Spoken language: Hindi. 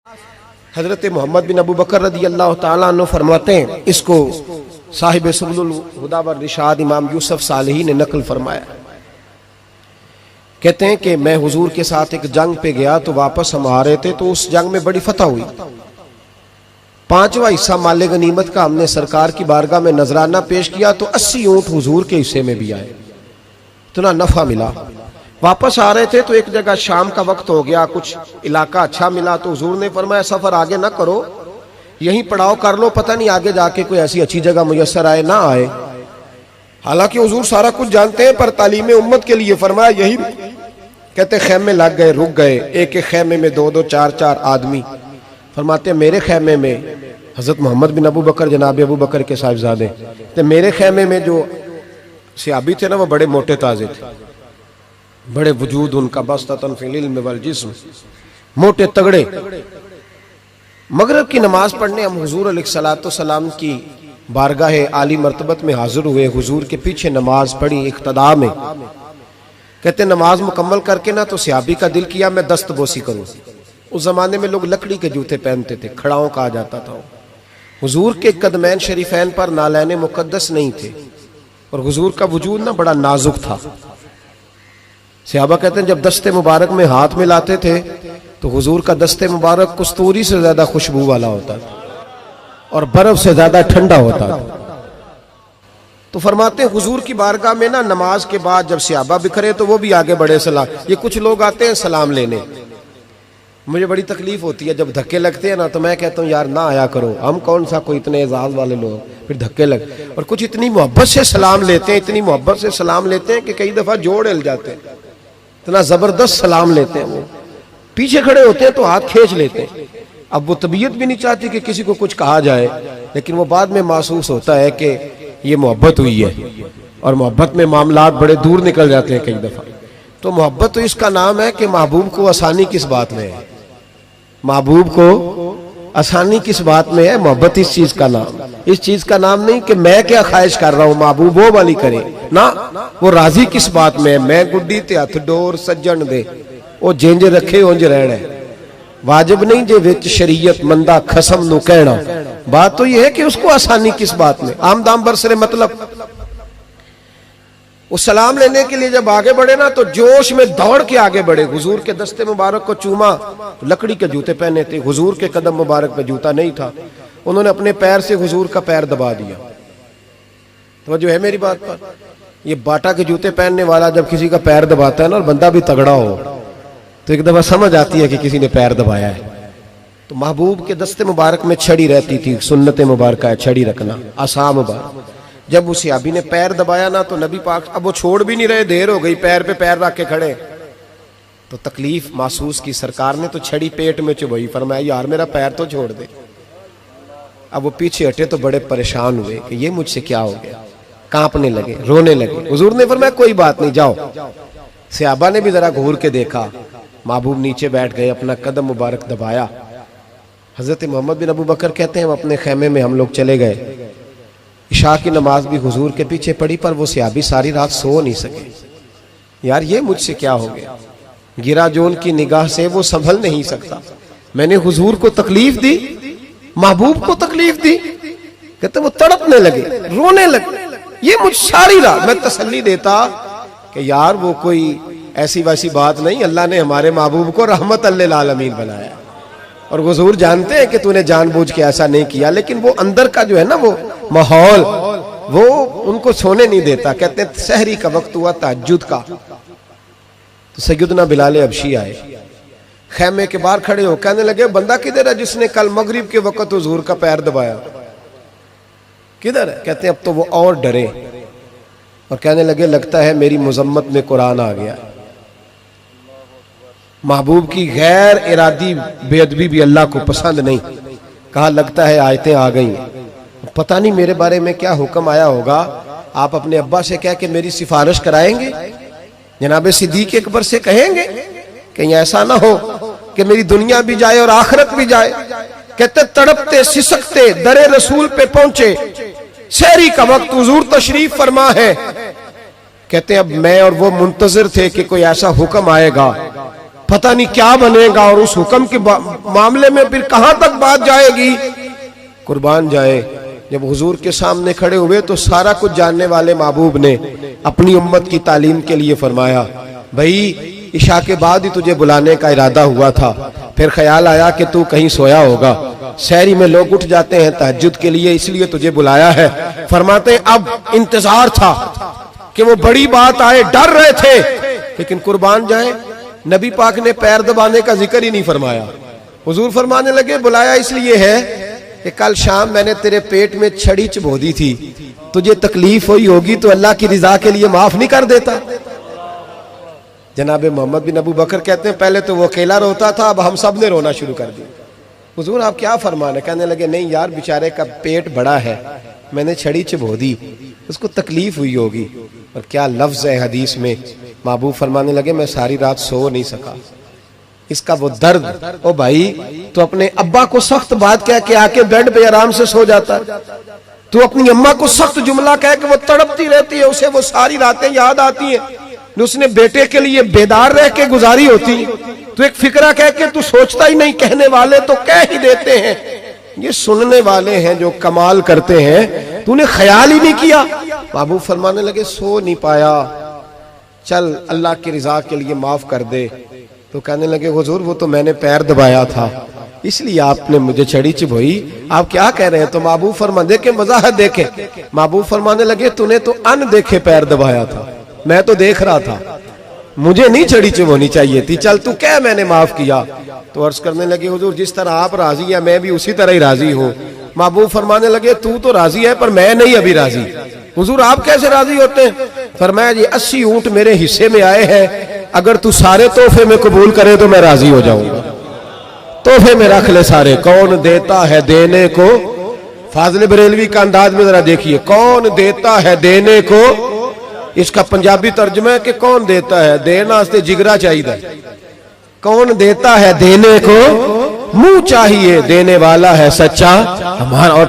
हजरत मोहम्मद बिन अबू बकर रदी अल्लाह ताला अन्हु फरमाते हैं, इसको साहिब सुबुलुल हुदा व रिशाद इमाम यूसुफ सालेही ने नकल फरमाया। कहते हैं कि मैं हुजूर के साथ एक जंग पे गया तो वापस हम आ रहे थे, तो उस जंग में बड़ी फतह हुई। 5वां हिस्सा माले गनीमत का हमने सरकार की बारगाह में नजराना पेश किया तो 80 ऊंट हुजूर के हिस्से में भी आए, इतना नफा मिला। वापस आ रहे थे तो एक जगह शाम का वक्त हो गया, कुछ इलाका अच्छा मिला तो हुजूर ने फरमाया सफर आगे ना करो, यहीं पड़ाव कर लो, पता नहीं आगे जाके कोई ऐसी अच्छी जगह मुयस्सर आए ना आए। हालांकि हुजूर सारा कुछ जानते हैं, पर तालीम उम्मत के लिए फरमाया यही। कहते खेमे लग गए, रुक गए। एक एक खेमे में 2-2 4-4 आदमी। फरमाते मेरे खेमे में हजरत मोहम्मद बिन अबू बकर जनाब अबू बकर के साहिबजादे, तो मेरे खेमे में जो सहाबी थे ना वो बड़े मोटे ताजे थे, बड़े वजूद उनका, बस्ततन फिल इल्म वल जिस्म, मोटे तगड़े। मगरिब की नमाज पढ़ने हम हुजूर अलैहिस्सलातु सलाम की बारगाह आली मर्तबत में हाजिर हुए। हुजूर के पीछे नमाज पढ़ी इक्तदा में। कहते नमाज मुकम्मल करके ना तो सहाबी का दिल किया मैं दस्तबोसी करूं। उस जमाने में लोग लकड़ी के जूते पहनते थे, खड़ाओं कहा जाता था। हुजूर के कदमैन शरीफैन पर नालैन मुकद्दस नहीं थे और हुजूर का वजूद ना बड़ा नाजुक था। सहाबा कहते हैं जब दस्ते मुबारक में हाथ मिलाते थे तो हुजूर का दस्ते मुबारक कस्तूरी से ज्यादा खुशबू वाला होता था और बर्फ से ज्यादा ठंडा होता था। तो फरमाते हैं हुजूर की बारगाह में ना नमाज के बाद जब सहाबा बिखरे तो वो भी आगे बढ़े सलाम। ये कुछ लोग आते हैं सलाम लेने, मुझे बड़ी तकलीफ होती है जब धक्के लगते हैं ना, तो मैं कहता हूँ यार ना आया करो, हम कौन सा कोई इतने एजाज वाले लोग, फिर धक्के लग। और कुछ इतनी मोहब्बत से सलाम लेते हैं, इतनी मोहब्बत से सलाम लेते हैं कि कई दफा जोड़ हिल जाते हैं, इतना जबरदस्त सलाम लेते हैं। वो पीछे खड़े होते हैं तो हाथ खींच लेते हैं। अब वो तबीयत भी नहीं चाहती कि किसी को कुछ कहा जाए, लेकिन वो बाद में महसूस होता है कि ये मोहब्बत हुई है और मोहब्बत में मामलात बड़े दूर निकल जाते हैं कई दफा। तो मोहब्बत तो इसका नाम है कि महबूब को आसानी किस बात में है, महबूब को आसानी किस बात में है। मोहब्बत इस चीज का नाम, इस चीज का नाम नहीं कि मैं क्या ख्वाहिश कर रहा हूं, महबूब वो वाली करे ना। वो राजी किस बात में है, मैं गुड्डी ते हथ डोर सज्जन दे, वो जिंज रखे उंज रहना है। वाजिब नहीं जे विच शरीयत मंदा खसम नु कहना। बात तो ये है कि उसको आसानी किस बात में, आम दाम बरसरे मतलब। वो सलाम लेने के लिए जब आगे बढ़े ना तो जोश में दौड़ के आगे बढ़े। हुजूर के दस्ते मुबारक को चूमा, लकड़ी के जूते पहने थे, हुजूर के कदम मुबारक पे जूता नहीं था। उन्होंने अपने पैर से हुजूर का पैर दबा दिया। तो जो है मेरी बात पर, ये बाटा के जूते पहनने वाला जब किसी का पैर दबाता है ना और बंदा भी तगड़ा हो तो एक दफा समझ आती है कि किसी ने पैर दबाया है। तो महबूब के दस्ते मुबारक में छड़ी रहती थी, सुन्नत मुबारक है छड़ी रखना, आसा मुबारक। जब उस सहाबी ने पैर दबाया ना तो नबी पाक, अब वो छोड़ भी नहीं रहे, देर हो गई, पैर पे पैर रख के खड़े, तो तकलीफ महसूस की। सरकार ने तो छड़ी पेट में चुभई, फरमाया यार मेरा पैर तो छोड़ दे। अब वो पीछे हटे तो बड़े परेशान हुए कि ये मुझसे क्या हो गया, कांपने लगे, रोने लगे। हुजूर ने फरमाया कोई बात नहीं जाओ। सहाबा ने भी जरा घूर के देखा, महबूब नीचे बैठ गए, अपना कदम मुबारक दबाया। हजरत मोहम्मद बिन अबू बकर कहते हैं हम अपने खेमे में हम लोग चले गए। इशा की नमाज भी हुजूर के पीछे पड़ी, पर वो सहाबी सारी रात सो नहीं सके। यार ये मुझसे क्या हो गया, गिरा जो उनकी निगाह से वो संभल नहीं सकता। मैंने हुजूर को तकलीफ दी, महबूब को तकलीफ दी। कहते वो तड़पने लगे, रोने लगे। ये मुझ सारी रात मैं तसल्ली देता कि यार वो कोई ऐसी वैसी बात नहीं, अल्लाह ने हमारे महबूब को रहमत लिल आलमीन बनाया और हुजूर जानते हैं कि तूने जानबूझ के ऐसा नहीं किया। लेकिन वो अंदर का जो है ना वो माहौल, वो उनको सोने नहीं देता। कहते हैं सहरी का वक्त हुआ तहज्जुद का, तो सैयदना बिलाल हबशी आए, खेमे के बाहर खड़े हो, कहने लगे बंदा किधर है जिसने कल मगरिब के वक्त हुजूर का पैर दबाया, किधर है? कहते हैं अब तो वो और डरे और कहने लगे लगता है मेरी मुजम्मत में कुरान आ गया। महबूब की गैर इरादी बेअदबी भी अल्लाह को पसंद नहीं। कहा लगता है आयतें आ गई, पता नहीं मेरे बारे में क्या हुक्म आया होगा। आप अपने अब्बा से कह के मेरी सिफारिश कराएंगे, जनाब सिद्दीक अकबर से कहेंगे, कहीं ऐसा ना हो कि मेरी दुनिया भी जाए और आखिरत भी जाए। कहते तड़पते सिसकते दरे रसूल पे पहुंचे, सहरी का वक्त, हुजूर तशरीफ फरमा है। कहते अब मैं और वो मुंतजिर थे कि कोई ऐसा हुक्म आएगा। पता नहीं क्या बनेगा और उस हुक्म के मामले में फिर कहां तक बात जाएगी। कुर्बान जाए, जब हुजूर के सामने खड़े हुए तो सारा कुछ जानने वाले महबूब ने अपनी उम्मत की तालीम के लिए फरमाया, भाई इशा के बाद ही तुझे बुलाने का इरादा हुआ था, फिर ख्याल आया कि तू कहीं सोया होगा, शहरी में लोग उठ जाते हैं तहज्जुद के लिए, इसलिए तुझे बुलाया है। फरमाते हैं अब इंतजार था कि वो बड़ी बात आए, डर रहे थे, लेकिन कुर्बान जाए नबी पाक ने पैर दबाने का जिक्र ही नहीं फरमाया। हुजूर फरमाने लगे बुलाया इसलिए है कि कल शाम मैंने तेरे पेट में छड़ी चबो दी थी, तुझे तकलीफ हुई होगी तो अल्लाह की रिजा के लिए माफ नहीं कर देता। जनाब मोहम्मद बिन अबू बकर कहते हैं पहले तो वो अकेला रोता था, अब हम सब ने रोना शुरू कर दिया। हुजूर आप क्या फरमाने? कहने लगे नहीं यार, बेचारे का पेट बड़ा है, मैंने छड़ी चबो दी, उसको तकलीफ हुई होगी। और क्या लफ्ज है हदीस में, महबूब फरमाने लगे मैं सारी रात सो नहीं सका, इसका वो दर्द। ओ भाई तो अपने अब्बा को सख्त बात कह के आके बेड पे आराम से सो जाता, तू अपनी अम्मा को सख्त जुमला कह के वो तड़पती रहती है, उसे वो सारी रातें याद आती हैं, उसने बेटे के लिए बेदार रह के गुजारी होती, तो एक फिक्रा कह के तू सोचता ही नहीं, कहने वाले तो कह ही देते हैं, ये सुनने वाले हैं जो कमाल करते हैं, तूने ख्याल ही नहीं किया। महबूब फरमाने लगे सो नहीं पाया, चल अल्लाह की रिजा के लिए माफ कर दे। तो कहने लगे हुजूर वो तो मैंने पैर दबाया था इसलिए आपने मुझे छड़ी चबोई, आप क्या कह रहे हैं? तो महबूब फरमा देखे वजाहत देखे, महबूब फरमाने लगे तूने तो अन देखे पैर दबाया था, मैं तो देख रहा था, मुझे नहीं छड़ी चबोनी चाहिए थी, चल तू क्या मैंने माफ किया। तो अर्ज करने लगे हुजूर जिस तरह आप राजी हैं मैं भी उसी तरह ही राजी हूँ। महबूब फरमाने लगे तू तो राजी है पर मैं नहीं अभी राजी। हुजूर आप कैसे राजी होते हैं? फरमाया जी 80 ऊंट मेरे हिस्से में आए हैं, अगर तू सारे तोहफे में कबूल करे तो मैं राजी हो जाऊंगा, तोहफे में रख ले सारे। कौन देता है देने को, फाजिल बरेलवी का अंदाज में जरा देखिए, कौन देता है देने को, इसका पंजाबी तर्जुमा है कि कौन देता है, देना वास्ते जिगरा चाहिए, कौन देता है देने को, मुंह चाहिए, देने वाला है सच्चा हमारा। और